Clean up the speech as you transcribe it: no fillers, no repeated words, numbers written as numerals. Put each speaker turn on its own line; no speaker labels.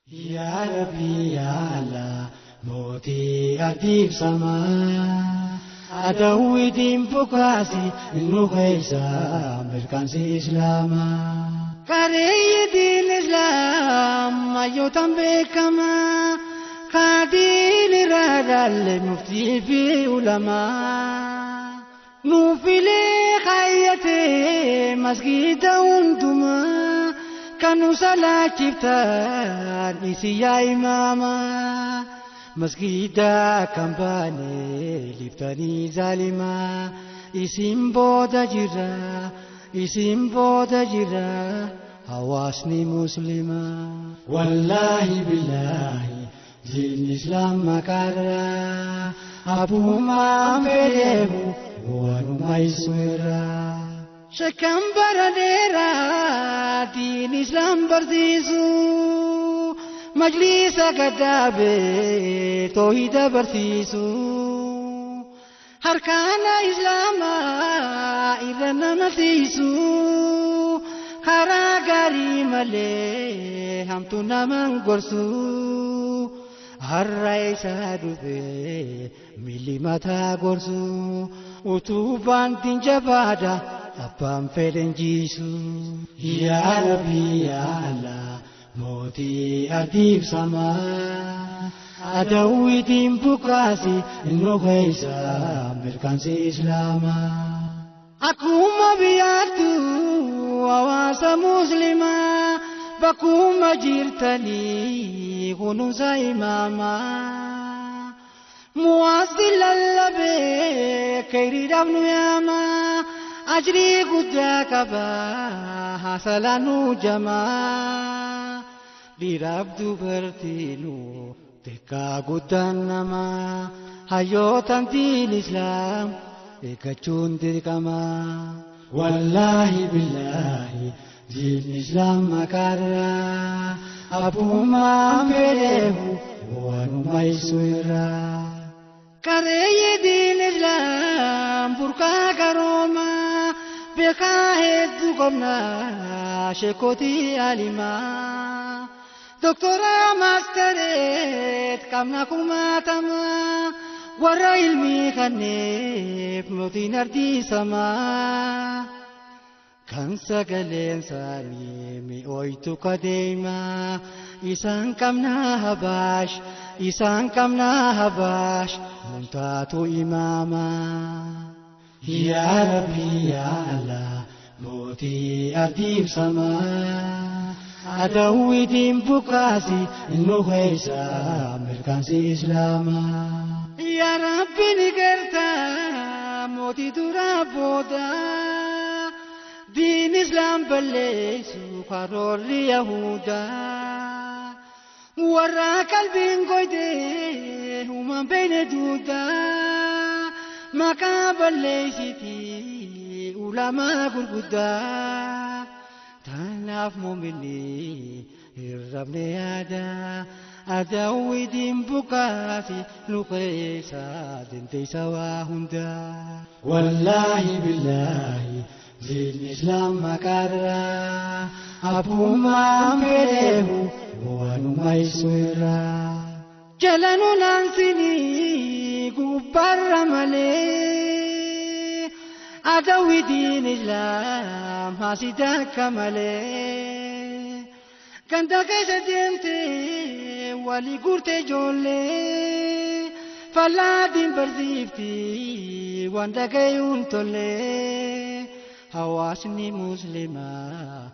Ya Rabbi ya Allah Moti adib sama Adawidin bukasi Nukaisa Merkansi Islama Kareyidin Islam Ayotan bekama Kadin iradal Mufti fi ulama Nufile khayate Masjida unduma Kanu salat ciptaan isi ya imama Masjida kambane liftani zalima Isim boda jira Hawasni muslima Wallahi billahi Jin Islam makara Abuma amperehu Wanuma ismira Shakam baradera din Islam barsiisu Majlisa gadaabe toohida barsiisu Harkaana Islama irra nama tiisu Karaa gaarii malee hamtu naman gorsu Harra isa dhufe milli mataa gorsu Utubaan dinjabaadha Abban fedhen jiisu Ya Rabbi ya Allah Moti adib sama Adawidin bukasi Nukaisa Merkansi Islama Akuma biyatu Awasa muslima Bakuma jirtani Kunusa imama Muazzil allabe Kairi dabnu yama Ajri guddaa qaba hasalanu jamaa Dhiiraaf dubartiinu xiqqaa guddaan nama Hayyootaan diin Islaam eeggachuun dirqama Wallahi billahi diin Islaam makaarraa Abbumaan fedheehu waanuma isu irraa Kareyyi diin Islaam burqaa garooma Beekaa hedduu qabna sheekootii alimaa Doktora maastereet qabna kumaatama Warra ilmii kanneef mootiin ardiisamaa Kan sagaleen isaanii mi'ooytu kadeema Isaan qabna habaash Muntaatu imaama Ya Rabbi ya Allah Moti adib sama Adawidin bukasi Nukaisa Merkansi Islama Ya Rabbi ni gerta Moti dura boda Din Islam balleessu karoorri Yahuda Warra qalbiin goyte Human beeyne duuda Maqaa balleessiti ulama gurguddaa Tanaaf mu'minni hirrabne yaada Adawidin bukaasi nuqeessa dandeessa waa hundaa Wallahi billahi diin Islaam makaarraa Abbumaan fedheehu waanuma isu irraa Jalanu naansinii gubbarra malee Adawidin Islaam haasida akka malee Ganda keessa deemte walii gurte ijoollee Fallaadin barsiifti waan dhagayuun tolle Hawaasni muslimaa